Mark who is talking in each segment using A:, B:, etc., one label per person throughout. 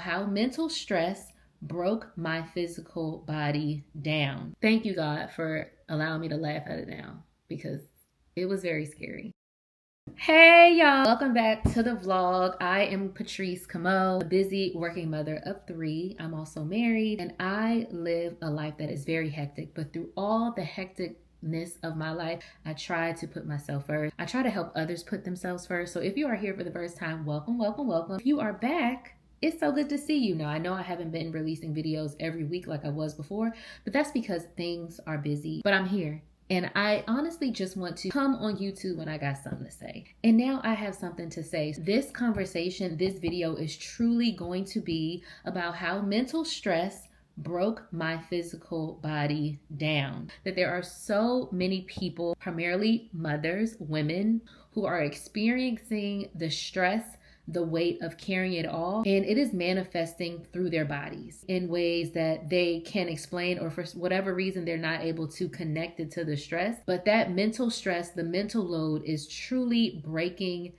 A: how mental stress broke my physical body down. Thank you, God, for allowing me to laugh at it now because it was very scary. Hey y'all, welcome back to the vlog. I am Patrice Camo, a busy working mother of 3. I'm also married and I live a life that is very hectic, but through all the hecticness of my life, I try to put myself first. I try to help others put themselves first. So if you are here for the first time, welcome, welcome, welcome. If you are back, it's so good to see you. Now, I know I haven't been releasing videos every week like I was before, but that's because things are busy, but I'm here. And I honestly just want to come on YouTube when I got something to say. And now I have something to say. This conversation, this video is truly going to be about how mental stress broke my physical body down. That there are so many people, primarily mothers, women, who are experiencing the stress, the weight of carrying it all, and it is manifesting through their bodies in ways that they can't explain, or for whatever reason they're not able to connect it to the stress. But that mental stress, the mental load, is truly breaking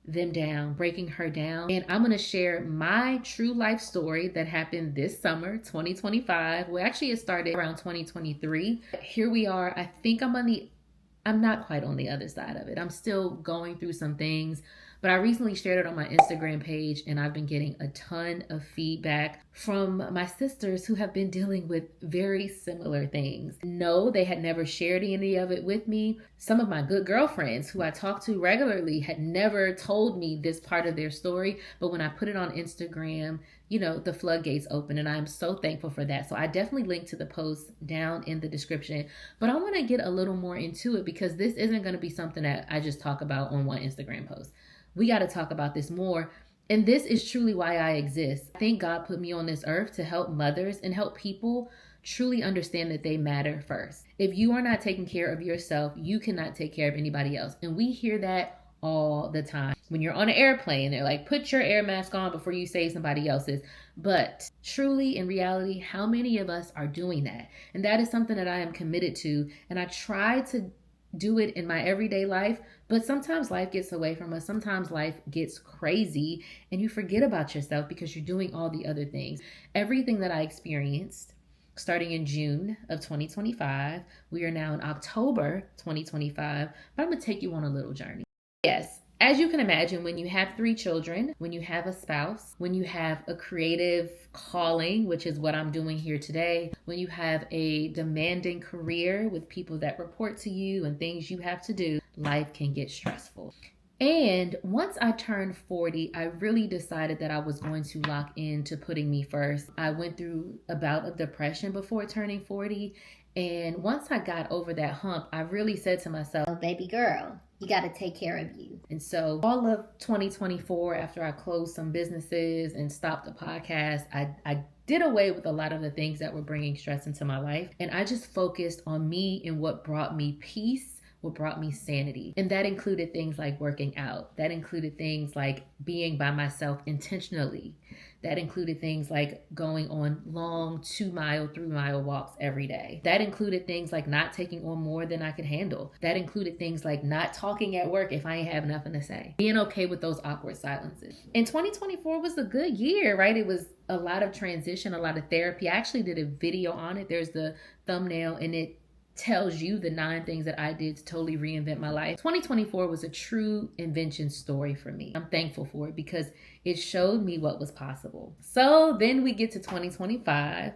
A: them down, breaking her down. And I'm going to share my true life story that happened this summer, 2025. Well, actually it started around 2023. Here we are. I think I'm not quite on the other side of it. I'm still going through some things, but I recently shared it on my Instagram page and I've been getting a ton of feedback from my sisters who have been dealing with very similar things. No, they had never shared any of it with me. Some of my good girlfriends who I talk to regularly had never told me this part of their story, but when I put it on Instagram, you know, the floodgates open, and I'm so thankful for that. So I definitely link to the post down in the description, but I want to get a little more into it because this isn't going to be something that I just talk about on one Instagram post. We got to talk about this more. And this is truly why I exist. I think God put me on this earth to help mothers and help people truly understand that they matter first. If you are not taking care of yourself, you cannot take care of anybody else. And we hear that all the time. When you're on an airplane, they're like, put your air mask on before you save somebody else's. But truly, in reality, how many of us are doing that? And that is something that I am committed to. And I try to do it in my everyday life, but sometimes life gets away from us. Sometimes life gets crazy and you forget about yourself because you're doing all the other things. Everything that I experienced starting in June of 2025, we are now in October 2025, but I'm gonna take you on a little journey. Yes, as you can imagine, when you have 3 children, when you have a spouse, when you have a creative calling, which is what I'm doing here today, when you have a demanding career with people that report to you and things you have to do, life can get stressful. And once I turned 40, I really decided that I was going to lock into putting me first. I went through a bout of depression before turning 40. And once I got over that hump, I really said to myself,
B: oh, baby girl, you got to take care of you.
A: And so all of 2024, after I closed some businesses and stopped the podcast, I did away with a lot of the things that were bringing stress into my life. And I just focused on me and what brought me peace, what brought me sanity. And that included things like working out. That included things like being by myself intentionally. That included things like going on long 2-mile, 3-mile walks every day. That included things like not taking on more than I could handle. That included things like not talking at work if I ain't have nothing to say. Being okay with those awkward silences. And 2024 was a good year, right? It was a lot of transition, a lot of therapy. I actually did a video on it. There's the thumbnail and it tells you the 9 things that I did to totally reinvent my life. 2024 was a true invention story for me. I'm thankful for it because it showed me what was possible. So then we get to 2025.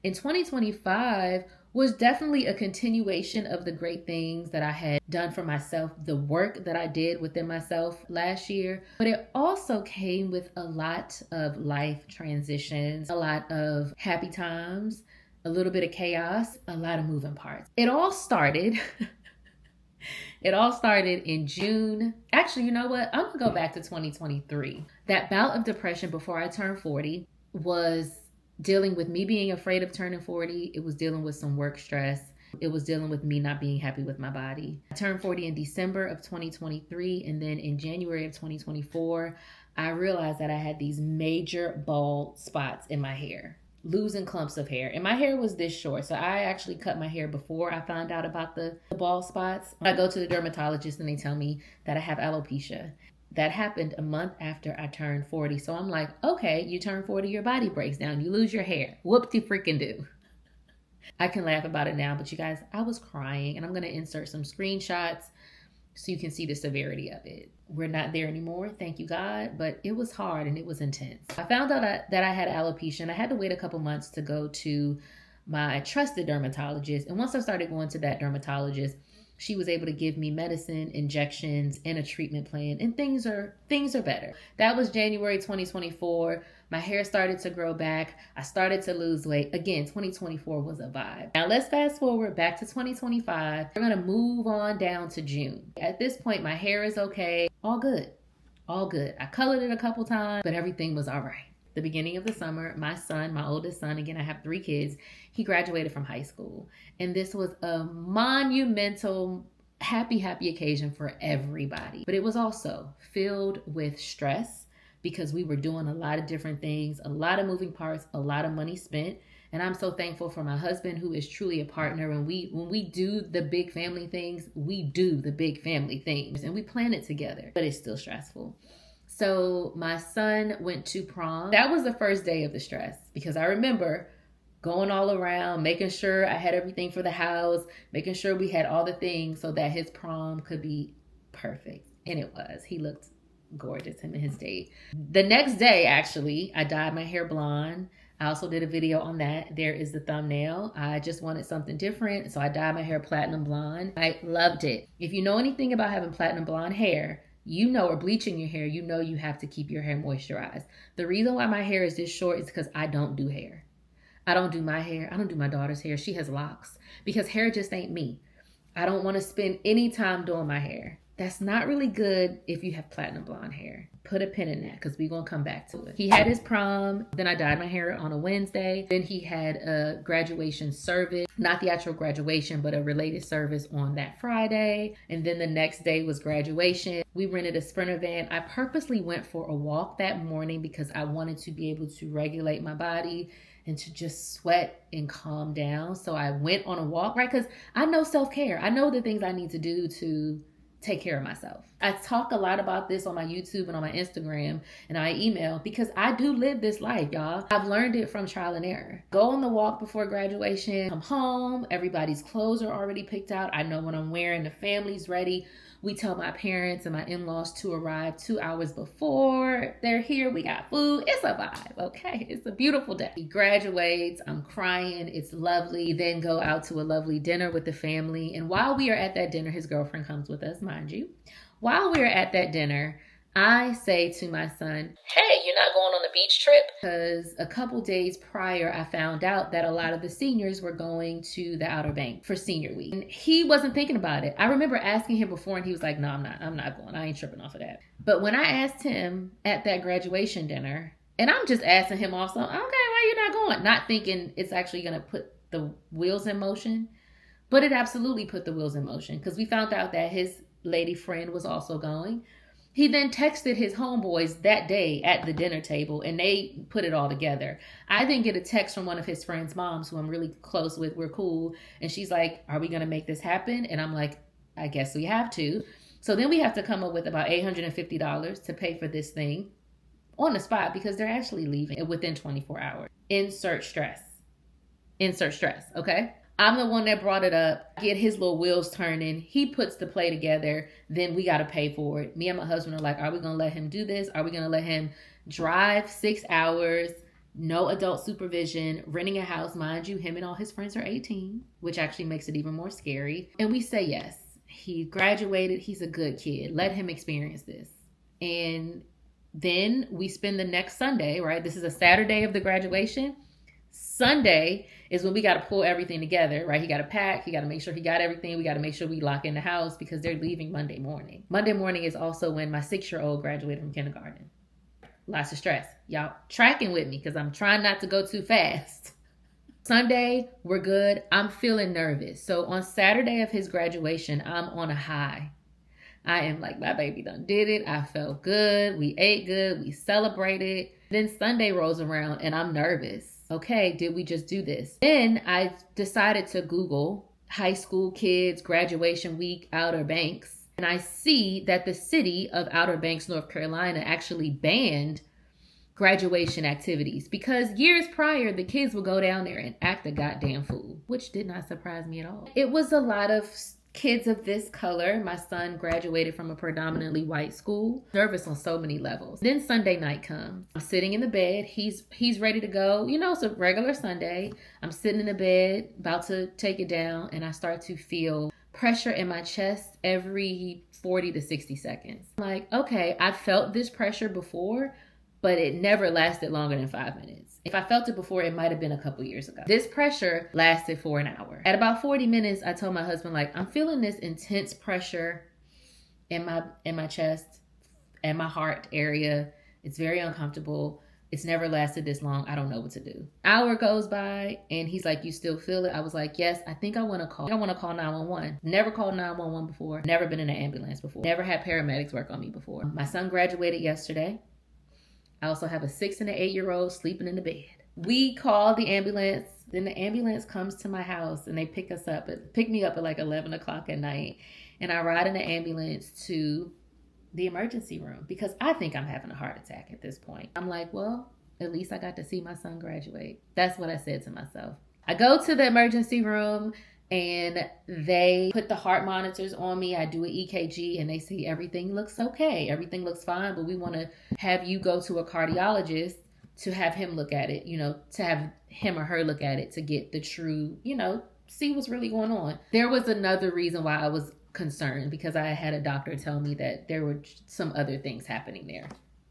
A: And 2025 was definitely a continuation of the great things that I had done for myself, the work that I did within myself last year. But it also came with a lot of life transitions, a lot of happy times, a little bit of chaos, a lot of moving parts. It all started in June. Actually, you know what? I'm gonna go back to 2023. That bout of depression before I turned 40 was dealing with me being afraid of turning 40. It was dealing with some work stress. It was dealing with me not being happy with my body. I turned 40 in December of 2023, and then in January of 2024, I realized that I had these major bald spots in my hair. Losing clumps of hair. And my hair was this short. So I actually cut my hair before I found out about the bald spots. I go to the dermatologist and they tell me that I have alopecia. that happened a month after I turned 40. So I'm like, okay, you turn 40, your body breaks down, you lose your hair. Whoop-de freaking do. I can laugh about it now, but you guys, I was crying, and I'm going to insert some screenshots so you can see the severity of it. We're not there anymore, thank you God, but it was hard and it was intense. I found out that I had alopecia, and I had to wait a couple months to go to my trusted dermatologist. And once I started going to that dermatologist, she was able to give me medicine, injections, and a treatment plan, and things are better. That was January 2024. My hair started to grow back. I started to lose weight. Again, 2024 was a vibe. Now let's fast forward back to 2025. We're gonna move on down to June. At this point, my hair is okay. All good. All good. I colored it a couple times, but everything was all right. The beginning of the summer, my son, my oldest son, again, I have 3 kids, he graduated from high school. And this was a monumental, happy occasion for everybody. But it was also filled with stress because we were doing a lot of different things, a lot of moving parts, a lot of money spent. And I'm so thankful for my husband, who is truly a partner. When we do the big family things, we do the big family things and we plan it together, but it's still stressful. So my son went to prom. That was the first day of the stress because I remember going all around, making sure I had everything for the house, making sure we had all the things so that his prom could be perfect. And it was. He looked gorgeous, him and his date. The next day, actually, I dyed my hair blonde. I also did a video on that. There is the thumbnail. I just wanted something different, so I dyed my hair platinum blonde. I loved it. If you know anything about having platinum blonde hair, you know, or bleaching your hair, you know you have to keep your hair moisturized. The reason why my hair is this short is because I don't do hair. I don't do my hair. I don't do my daughter's hair. She has locks because hair just ain't me. I don't want to spend any time doing my hair. That's not really good if you have platinum blonde hair. Put a pin in that because we're going to come back to it. He had his prom. Then I dyed my hair on a Wednesday. Then he had a graduation service. Not the actual graduation, but a related service on that Friday. And then the next day was graduation. We rented a Sprinter van. I purposely went for a walk that morning because I wanted to be able to regulate my body and to just sweat and calm down. So I went on a walk, right? Because I know self-care. I know the things I need to do to take care of myself. I talk a lot about this on my YouTube and on my Instagram and my email because I do live this life, y'all. I've learned it from trial and error. Go on the walk before graduation, come home, everybody's clothes are already picked out. I know what I'm wearing, the family's ready. We tell my parents and my in-laws to arrive 2 hours before they're here. We got food. It's a vibe, okay? It's a beautiful day. He graduates. I'm crying. It's lovely. Then go out to a lovely dinner with the family. And while we are at that dinner, his girlfriend comes with us, mind you. While we're at that dinner, I say to my son, hey, you're not going on the beach trip? Because a couple days prior, I found out that a lot of the seniors were going to the Outer Banks for senior week. And he wasn't thinking about it. I remember asking him before and he was like, no, I'm not going. I ain't tripping off of that. But when I asked him at that graduation dinner, and I'm just asking him also, okay, why you not going? Not thinking it's actually going to put the wheels in motion. But it absolutely put the wheels in motion because we found out that his lady friend was also going. He then texted his homeboys that day at the dinner table and they put it all together. I then get a text from one of his friend's moms who I'm really close with. We're cool. And she's like, are we going to make this happen? And I'm like, I guess we have to. So then we have to come up with about $850 to pay for this thing on the spot because they're actually leaving within 24 hours. Insert stress. Okay? I'm the one that brought it up. Get his little wheels turning. He puts the play together. Then we got to pay for it. Me and my husband are like, are we going to let him do this? Are we going to let him drive 6 hours? No adult supervision, renting a house. Mind you, him and all his friends are 18, which actually makes it even more scary. And we say yes. He graduated. He's a good kid. Let him experience this. And then we spend the next Sunday, right? This is a Saturday of the graduation. Sunday is when we got to pull everything together, right? He got to pack. He got to make sure he got everything. We got to make sure we lock in the house because they're leaving Monday morning. Monday morning is also when my 6-year-old graduated from kindergarten. Lots of stress. Y'all tracking with me because I'm trying not to go too fast. Sunday, we're good. I'm feeling nervous. So on Saturday of his graduation, I'm on a high. I am like, my baby done did it. I felt good. We ate good. We celebrated. Then Sunday rolls around and I'm nervous. Okay, did we just do this? Then I decided to Google high school kids graduation week Outer Banks. And I see that the city of Outer Banks, North Carolina actually banned graduation activities because years prior, the kids would go down there and act a goddamn fool, which did not surprise me at all. It was a lot of kids of this color. My son graduated from a predominantly white school. Nervous on so many levels. Then Sunday night comes. I'm sitting in the bed. He's ready to go. You know, it's a regular Sunday. I'm sitting in the bed, about to take it down, and I start to feel pressure in my chest every 40 to 60 seconds. I'm like, okay, I felt this pressure before, but it never lasted longer than 5 minutes. If I felt it before, it might have been a couple years ago. This pressure lasted for an hour. At about 40 minutes, I told my husband, like, I'm feeling this intense pressure in my chest and my heart area. It's very uncomfortable. It's never lasted this long. I don't know what to do. Hour goes by and he's like, you still feel it? I was like, yes, I think I want to call 911. Never called 911 before. Never been in an ambulance before. Never had paramedics work on me before. My son graduated yesterday. I also have a 6 and an 8-year-old sleeping in the bed. We call the ambulance. Then the ambulance comes to my house and they pick me up at like 11 o'clock at night. And I ride in the ambulance to the emergency room because I think I'm having a heart attack at this point. I'm like, well, at least I got to see my son graduate. That's what I said to myself. I go to the emergency room and they put the heart monitors on me. I do an EKG and they say everything looks okay. Everything looks fine, but we want to have you go to a cardiologist to have him look at it, to have him or her look at it to get the true, see what's really going on. There was another reason why I was concerned because I had a doctor tell me that there were some other things happening there.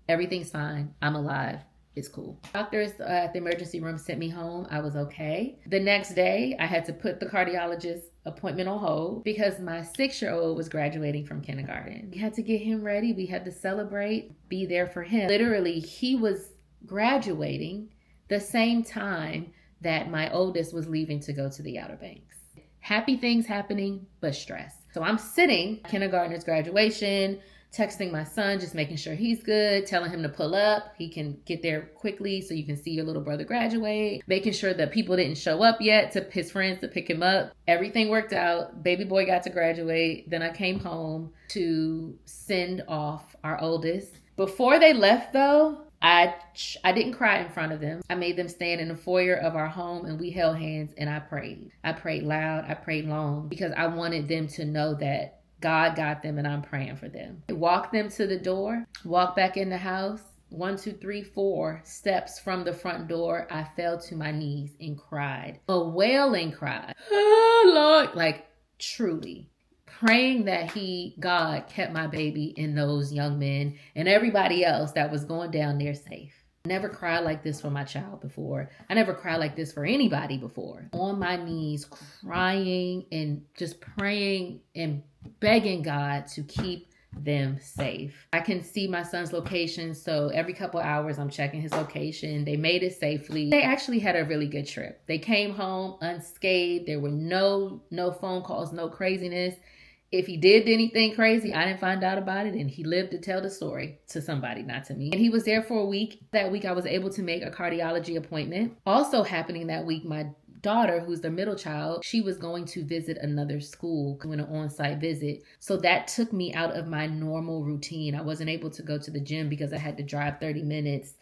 A: Everything's fine. I'm alive. It's cool. Doctors at the emergency room sent me home. I was okay. The next day, I had to put the cardiologist appointment on hold because my 6-year-old was graduating from kindergarten. We had to get him ready. We had to celebrate, be there for him. Literally, he was graduating the same time that my oldest was leaving to go to the Outer Banks. Happy things happening, but stress. So I'm sitting, kindergartner's graduation, texting my son, just making sure he's good, telling him to pull up. He can get there quickly so you can see your little brother graduate. Making sure that people didn't show up yet to his friends to pick him up. Everything worked out. Baby boy got to graduate. Then I came home to send off our oldest. Before they left though, I didn't cry in front of them. I made them stand in the foyer of our home and we held hands and I prayed. I prayed loud. I prayed long because I wanted them to know that God got them and I'm praying for them. I walked them to the door, walked back in the house. 1, 2, 3, 4 steps from the front door. I fell to my knees and cried. A wailing cry. Oh, Lord. Like truly. Praying that God kept my baby and those young men and everybody else that was going down there safe. I never cried like this for my child before. I never cried like this for anybody before. On my knees, crying and just praying and begging God to keep them safe. I can see my son's location, so every couple hours I'm checking his location. They made it safely. They actually had a really good trip. They came home unscathed. There were no phone calls, no craziness. If he did anything crazy, I didn't find out about it, and he lived to tell the story to somebody, not to me. And he was there for a week. That week, I was able to make a cardiology appointment. Also happening that week, my daughter, who's the middle child, she was going to visit another school, doing an on-site visit. So that took me out of my normal routine. I wasn't able to go to the gym because I had to drive 30 minutes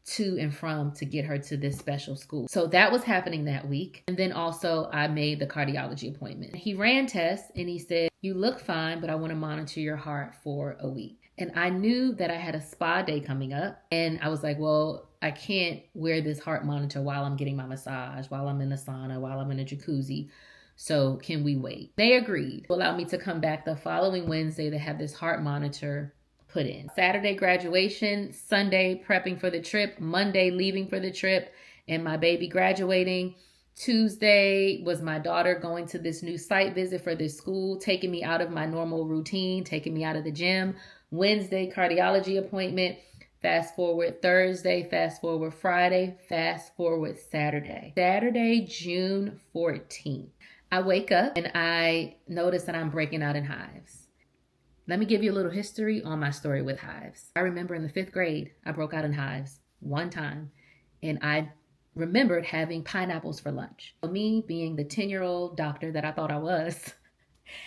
A: to and from to get her to this special school. So that was happening that week. And then also I made the cardiology appointment. He ran tests and he said, you look fine, but I want to monitor your heart for a week. And I knew that I had a spa day coming up. And I was like, well, I can't wear this heart monitor while I'm getting my massage, while I'm in the sauna, while I'm in a jacuzzi. So can we wait? They agreed to allow me to come back the following Wednesday to have this heart monitor put in. Saturday graduation, Sunday prepping for the trip, Monday leaving for the trip, and my baby graduating. Tuesday was my daughter going to this new site visit for this school, taking me out of my normal routine, taking me out of the gym. Wednesday, cardiology appointment. Fast forward Thursday, fast forward Friday, fast forward Saturday. Saturday, June 14th. I wake up and I notice that I'm breaking out in hives. Let me give you a little history on my story with hives. I remember in the 5th grade, I broke out in hives one time, and I remembered having pineapples for lunch. Me, being the 10-year-old doctor that I thought I was,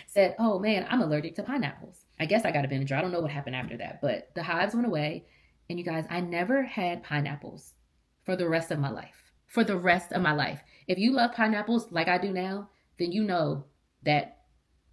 A: said, oh man, I'm allergic to pineapples. I guess I got a Benadryl. I don't know what happened after that, but the hives went away. And you guys, I never had pineapples for the rest of my life. For the rest of my life. If you love pineapples like I do now, then you know that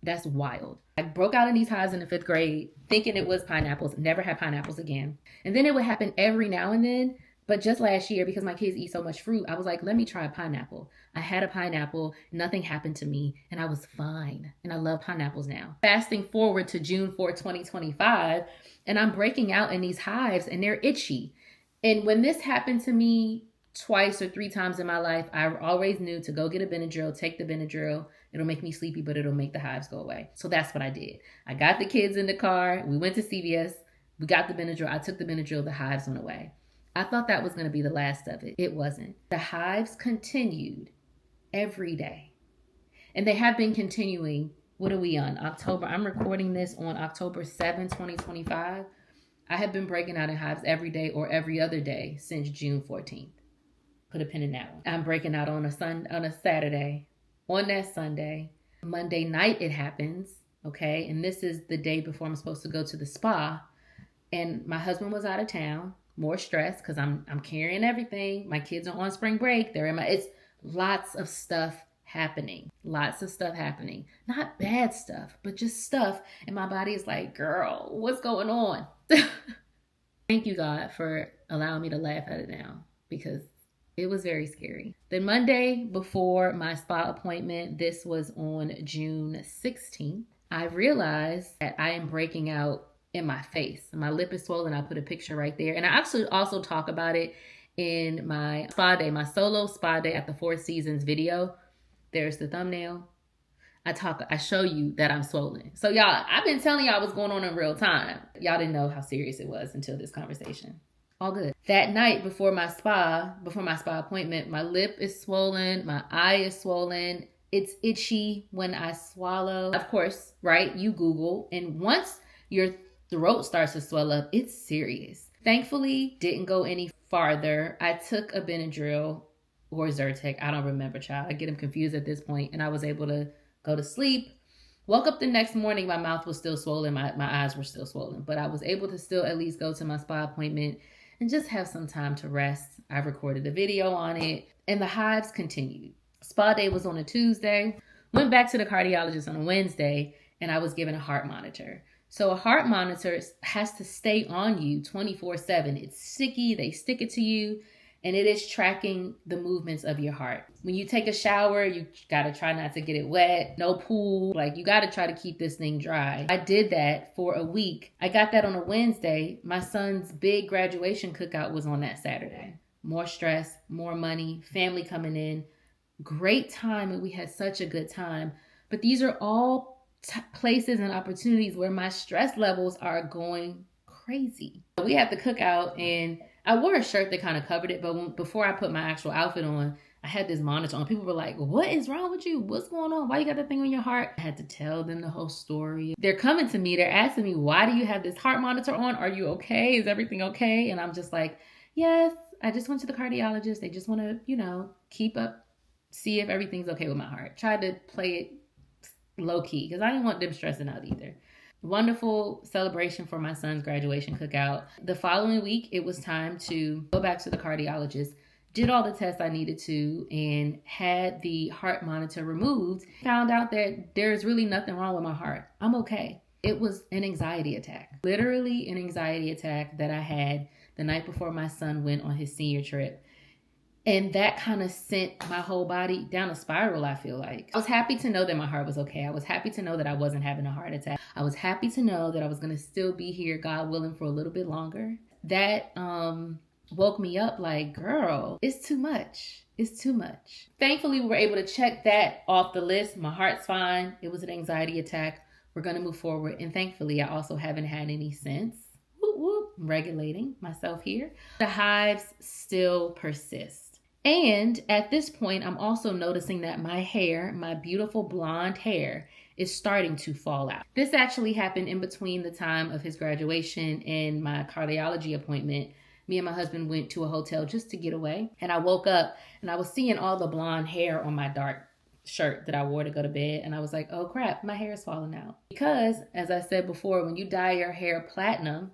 A: that's wild. I broke out in these hives in the 5th grade thinking it was pineapples, never had pineapples again. And then it would happen every now and then. But just last year, because my kids eat so much fruit, I was like, let me try a pineapple. I had a pineapple, nothing happened to me, and I was fine. And I love pineapples now. Fasting forward to June 4, 2025, and I'm breaking out in these hives and they're itchy. And when this happened to me twice or 3 times in my life, I always knew to go get a Benadryl, take the Benadryl. It'll make me sleepy, but it'll make the hives go away. So that's what I did. I got the kids in the car. We went to CVS. We got the Benadryl. I took the Benadryl. The hives went away. I thought that was going to be the last of it. It wasn't. The hives continued every day. And they have been continuing. What are we on? October. I'm recording this on October 7, 2025. I have been breaking out in hives every day or every other day since June 14th. Put a pin in that one. I'm breaking out on a Saturday. On that Sunday. Monday night it happens. Okay. And this is the day before I'm supposed to go to the spa. And my husband was out of town. More stress because I'm carrying everything. My kids are on spring break. It's lots of stuff happening. Lots of stuff happening. Not bad stuff, but just stuff. And my body is like, girl, what's going on? Thank you, God, for allowing me to laugh at it now because it was very scary. The Monday before my spa appointment, this was on June 16th, I realized that I am breaking out in my face. My lip is swollen. I put a picture right there. And I actually also talk about it in my spa day, my solo spa day at the Four Seasons video. There's the thumbnail. I show you that I'm swollen. So y'all, I've been telling y'all what's going on in real time. Y'all didn't know how serious it was until this conversation. All good. That night before my spa appointment, my lip is swollen. My eye is swollen. It's itchy when I swallow. Of course, right? You Google. And once your throat starts to swell up, it's serious. Thankfully, didn't go any farther. I took a Benadryl or Zyrtec. I don't remember, child. I get them confused at this point. And I was able to go to sleep. Woke up the next morning, my mouth was still swollen. My eyes were still swollen. But I was able to still at least go to my spa appointment and just have some time to rest. I recorded a video on it. And the hives continued. Spa day was on a Tuesday. Went back to the cardiologist on a Wednesday. And I was given a heart monitor. So a heart monitor has to stay on you 24/7. It's sticky. They stick it to you. And it is tracking the movements of your heart. When you take a shower, you got to try not to get it wet. No pool. Like, you got to try to keep this thing dry. I did that for a week. I got that on a Wednesday. My son's big graduation cookout was on that Saturday. More stress, more money, family coming in. Great time. And we had such a good time. But these are all places and opportunities where my stress levels are going crazy. We had the cookout and I wore a shirt that kind of covered it, but before I put my actual outfit on, I had this monitor on. People were like, what is wrong with you? What's going on? Why you got that thing on your heart? I had to tell them the whole story. They're coming to me. They're asking me, why do you have this heart monitor on? Are you okay? Is everything okay? And I'm just like, yes, I just went to the cardiologist. They just want to, keep up, see if everything's okay with my heart. Tried to play it low key because I didn't want them stressing out either. Wonderful celebration for my son's graduation cookout. The following week, it was time to go back to the cardiologist, did all the tests I needed to, and had the heart monitor removed. Found out that there's really nothing wrong with my heart. I'm okay. It was an anxiety attack. Literally an anxiety attack that I had the night before my son went on his senior trip. And that kind of sent my whole body down a spiral, I feel like. I was happy to know that my heart was okay. I was happy to know that I wasn't having a heart attack. I was happy to know that I was going to still be here, God willing, for a little bit longer. That woke me up like, girl, it's too much. It's too much. Thankfully, we were able to check that off the list. My heart's fine. It was an anxiety attack. We're going to move forward. And thankfully, I also haven't had any since. Whoop, whoop. I'm regulating myself here. The hives still persist. And at this point, I'm also noticing that my hair, my beautiful blonde hair, is starting to fall out. This actually happened in between the time of his graduation and my cardiology appointment. Me and my husband went to a hotel just to get away. And I woke up and I was seeing all the blonde hair on my dark shirt that I wore to go to bed, and I was like, oh crap, my hair is falling out. Because, as I said before, when you dye your hair platinum,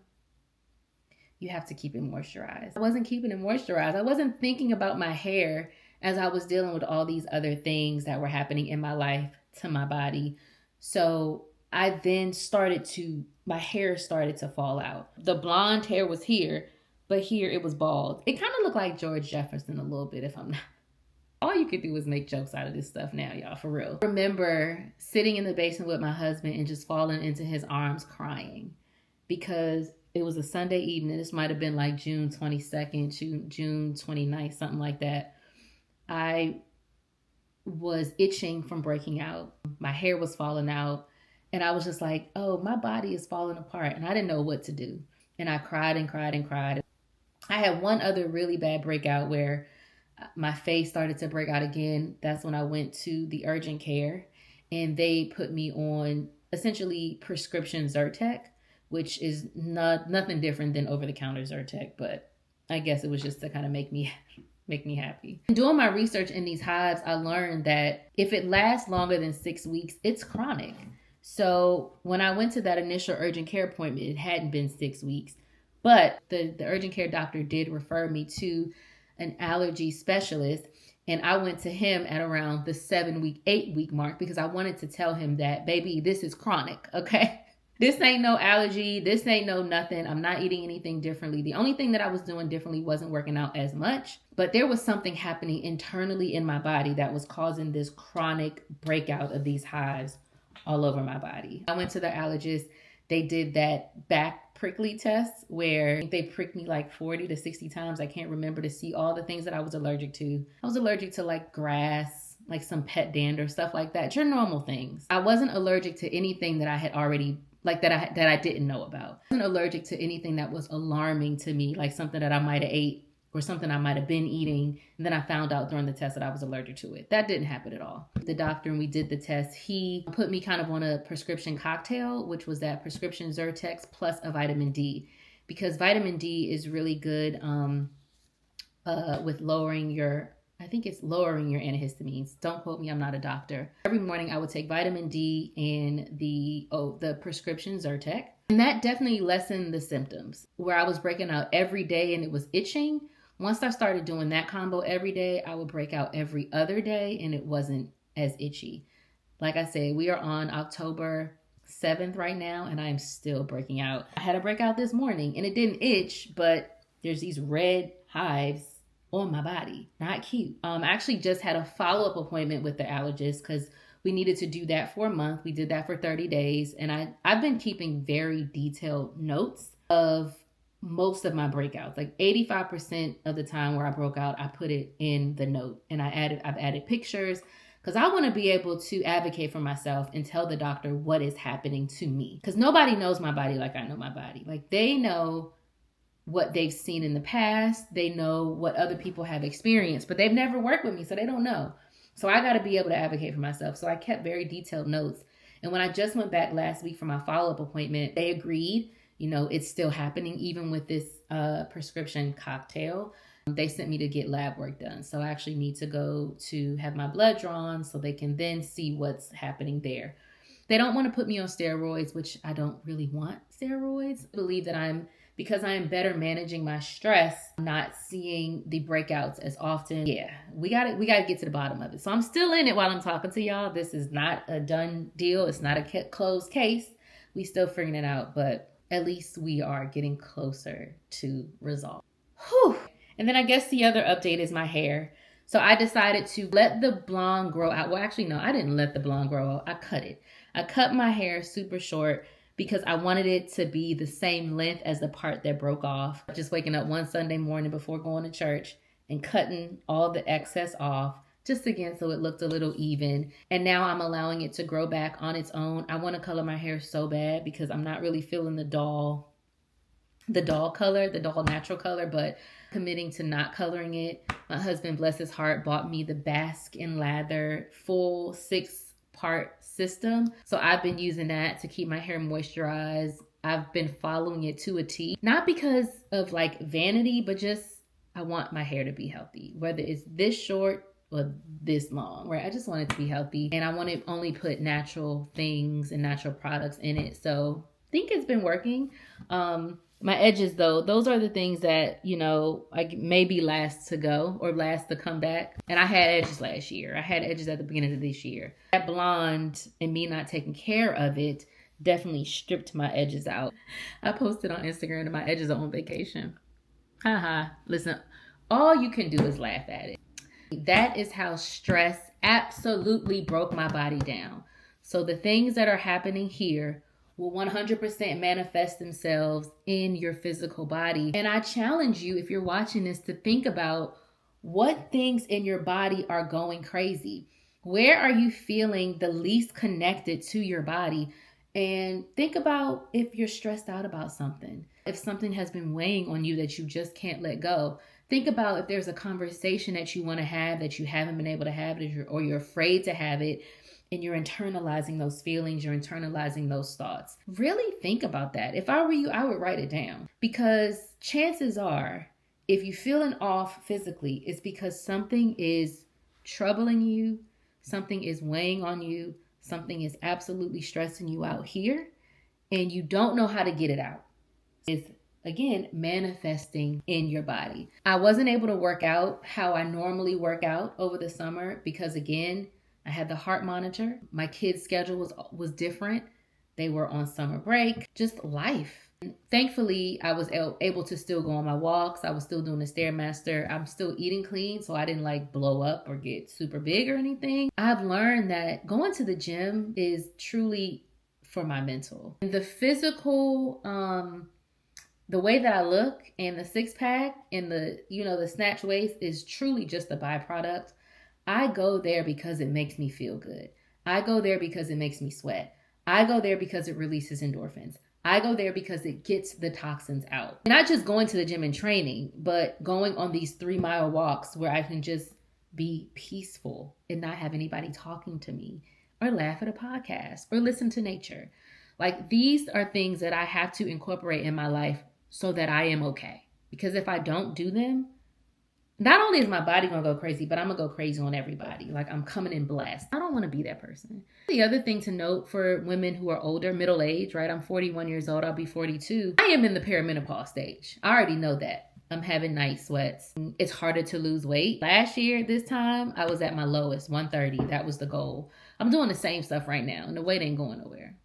A: you have to keep it moisturized. I wasn't keeping it moisturized. I wasn't thinking about my hair as I was dealing with all these other things that were happening in my life to my body. So I then my hair started to fall out. The blonde hair was here, but here it was bald. It kind of looked like George Jefferson a little bit, if I'm not. All you could do was make jokes out of this stuff now, y'all, for real. I remember sitting in the basement with my husband and just falling into his arms crying because it was a Sunday evening. This might have been like June 22nd, June 29th, something like that. I was itching from breaking out. My hair was falling out. And I was just like, oh, my body is falling apart. And I didn't know what to do. And I cried and cried and cried. I had one other really bad breakout where my face started to break out again. That's when I went to the urgent care. And they put me on essentially prescription Zyrtec, which is nothing different than over-the-counter Zyrtec. But I guess it was just to kind of make me happy. Doing my research in these hives, I learned that if it lasts longer than 6 weeks, it's chronic. So when I went to that initial urgent care appointment, it hadn't been 6 weeks, but the urgent care doctor did refer me to an allergy specialist. And I went to him at around the 8 week mark because I wanted to tell him that, baby, this is chronic. Okay. This ain't no allergy. This ain't no nothing. I'm not eating anything differently. The only thing that I was doing differently wasn't working out as much, but there was something happening internally in my body that was causing this chronic breakout of these hives all over my body. I went to the allergist. They did that back prickly test where they pricked me like 40 to 60 times. I can't remember, to see all the things that I was allergic to. I was allergic to like grass, like some pet dander, stuff like that. Your normal things. I wasn't allergic to anything that I had already that I didn't know about. I wasn't allergic to anything that was alarming to me, like something that I might have ate or something I might have been eating. And then I found out during the test that I was allergic to it. That didn't happen at all. The doctor, and we did the test, he put me kind of on a prescription cocktail, which was that prescription Zyrtec plus a vitamin D, because vitamin D is really good with lowering your antihistamines. Don't quote me, I'm not a doctor. Every morning I would take vitamin D and the prescription Zyrtec. And that definitely lessened the symptoms. Where I was breaking out every day and it was itching, once I started doing that combo every day, I would break out every other day and it wasn't as itchy. Like I said, we are on October 7th right now and I am still breaking out. I had a breakout this morning and it didn't itch, but there's these red hives on my body. Not cute. I actually just had a follow-up appointment with the allergist because we needed to do that for a month. We did that for 30 days. And I've been keeping very detailed notes of most of my breakouts. Like 85% of the time where I broke out, I put it in the note. And I've added pictures because I want to be able to advocate for myself and tell the doctor what is happening to me. Because nobody knows my body like I know my body. Like they know what they've seen in the past. They know what other people have experienced, but they've never worked with me, so they don't know. So I got to be able to advocate for myself. So I kept very detailed notes. And when I just went back last week for my follow-up appointment, they agreed, it's still happening even with this prescription cocktail. They sent me to get lab work done. So I actually need to go to have my blood drawn so they can then see what's happening there. They don't want to put me on steroids, which I don't really want steroids. I believe that because I am better managing my stress, not seeing the breakouts as often. Yeah, we got to get to the bottom of it. So I'm still in it while I'm talking to y'all. This is not a done deal. It's not a closed case. We still figuring it out, but at least we are getting closer to resolve. Whew. And then I guess the other update is my hair. So I decided to let the blonde grow out. Well, actually, no, I didn't let the blonde grow out. I cut it. I cut my hair super short because I wanted it to be the same length as the part that broke off. Just waking up one Sunday morning before going to church and cutting all the excess off, just again so it looked a little even. And now I'm allowing it to grow back on its own. I want to color my hair so bad because I'm not really feeling the doll color, the doll natural color, but committing to not coloring it. My husband, bless his heart, bought me the Basque and Lather full 6-part system. So I've been using that to keep my hair moisturized. I've been following it to a T, not because of like vanity, but just I want my hair to be healthy. Whether it's this short for this long, right? I just want it to be healthy, and I want to only put natural things and natural products in it. So I think it's been working. My edges, though, those are the things that, like maybe last to go or last to come back. And I had edges last year. I had edges at the beginning of this year. That blonde and me not taking care of it definitely stripped my edges out. I posted on Instagram that my edges are on vacation. Haha. Listen, all you can do is laugh at it. That is how stress absolutely broke my body down. So the things that are happening here will 100% manifest themselves in your physical body. And I challenge you, if you're watching this, to think about what things in your body are going crazy. Where are you feeling the least connected to your body? And think about if you're stressed out about something, if something has been weighing on you that you just can't let go. Think about if there's a conversation that you want to have that you haven't been able to have, or you're afraid to have it, and you're internalizing those feelings, you're internalizing those thoughts. Really think about that. If I were you, I would write it down, because chances are, if you're feeling off physically, it's because something is troubling you, something is weighing on you, something is absolutely stressing you out here, and you don't know how to get it out. It's, again, manifesting in your body. I wasn't able to work out how I normally work out over the summer because, again, I had the heart monitor. My kids' schedule was different. They were on summer break, just life. And thankfully, I was able to still go on my walks. I was still doing the Stairmaster. I'm still eating clean, so I didn't blow up or get super big or anything. I've learned that going to the gym is truly for my mental. And the physical, the way that I look and the six pack and the snatch waist is truly just a byproduct. I go there because it makes me feel good. I go there because it makes me sweat. I go there because it releases endorphins. I go there because it gets the toxins out. Not just going to the gym and training, but going on these 3-mile walks where I can just be peaceful and not have anybody talking to me, or laugh at a podcast, or listen to nature. These are things that I have to incorporate in my life so that I am okay. Because if I don't do them, not only is my body going to go crazy, but I'm going to go crazy on everybody. I'm coming in blast. I don't want to be that person. The other thing to note for women who are older, middle age, right? I'm 41 years old. I'll be 42. I am in the perimenopause stage. I already know that. I'm having night sweats. It's harder to lose weight. Last year, this time, I was at my lowest, 130. That was the goal. I'm doing the same stuff right now, and the weight ain't going nowhere.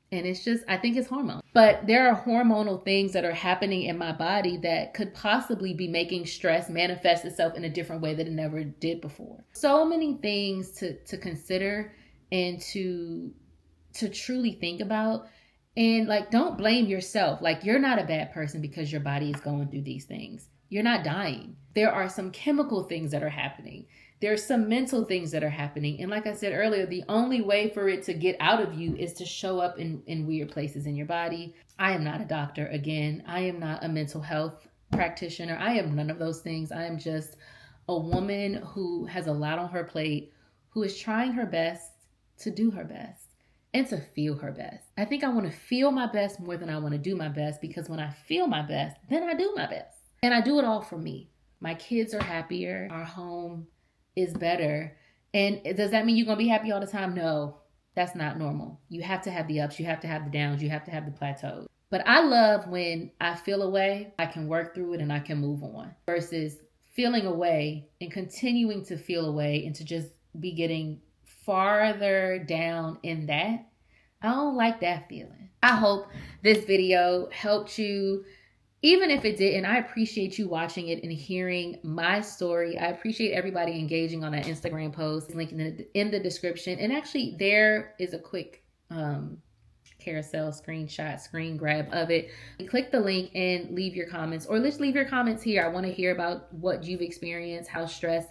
A: And it's just, I think it's hormones. But there are hormonal things that are happening in my body that could possibly be making stress manifest itself in a different way that it never did before. So many things to consider and to truly think about. And don't blame yourself. You're not a bad person because your body is going through these things. You're not dying. There are some chemical things that are happening. There's some mental things that are happening. And like I said earlier, the only way for it to get out of you is to show up in weird places in your body. I am not a doctor. Again, I am not a mental health practitioner. I am none of those things. I am just a woman who has a lot on her plate, who is trying her best to do her best and to feel her best. I think I want to feel my best more than I want to do my best, because when I feel my best, then I do my best. And I do it all for me. My kids are happier. Our home is better. And does that mean you're going to be happy all the time? No, that's not normal. You have to have the ups. You have to have the downs. You have to have the plateaus. But I love when I feel a way, I can work through it and I can move on, versus feeling a way and continuing to feel a way and to just be getting farther down in that. I don't like that feeling. I hope this video helped you. Even if it didn't, I appreciate you watching it and hearing my story. I appreciate everybody engaging on that Instagram post. Link in the description. And actually, there is a quick carousel screen grab of it. Click the link and leave your comments, or let's leave your comments here. I want to hear about what you've experienced, how stress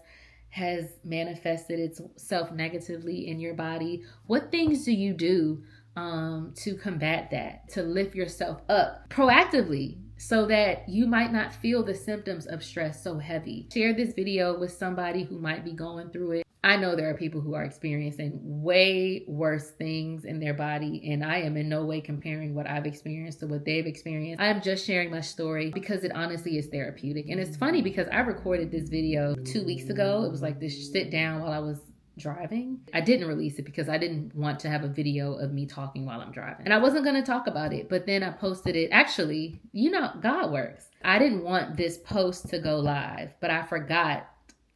A: has manifested itself negatively in your body. What things do you do to combat that, to lift yourself up proactively? so that you might not feel the symptoms of stress so heavy. Share this video with somebody who might be going through it. I know there are people who are experiencing way worse things in their body, and I am in no way comparing what I've experienced to what they've experienced. I am just sharing my story because it honestly is therapeutic. And it's funny because I recorded this video 2 weeks ago. It was like this sit down while I was driving. I didn't release it because I didn't want to have a video of me talking while I'm driving. And I wasn't going to talk about it, but then I posted it. Actually, God works. I didn't want this post to go live, but I forgot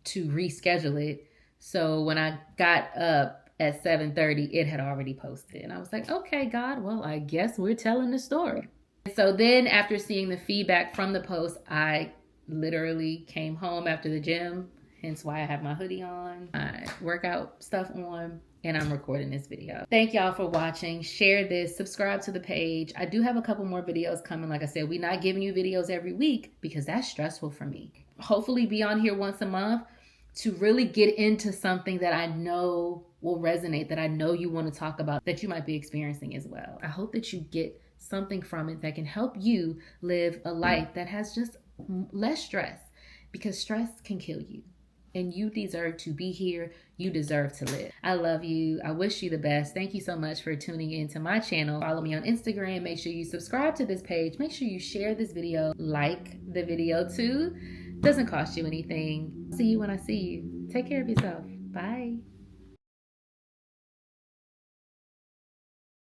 A: to reschedule it. So when I got up at 7:30, it had already posted. And I was like, okay, God, well, I guess we're telling the story. So then after seeing the feedback from the post, I literally came home after the gym, hence why I have my hoodie on, my workout stuff on, and I'm recording this video. Thank y'all for watching. Share this, subscribe to the page. I do have a couple more videos coming. Like I said, we're not giving you videos every week because that's stressful for me. Hopefully be on here once a month to really get into something that I know will resonate, that I know you want to talk about, that you might be experiencing as well. I hope that you get something from it that can help you live a life that has just less stress, because stress can kill you. And you deserve to be here. You deserve to live. I love you. I wish you the best. Thank you so much for tuning into my channel. Follow me on Instagram. Make sure you subscribe to this page. Make sure you share this video. Like the video too. Doesn't cost you anything. See you when I see you. Take care of yourself. Bye.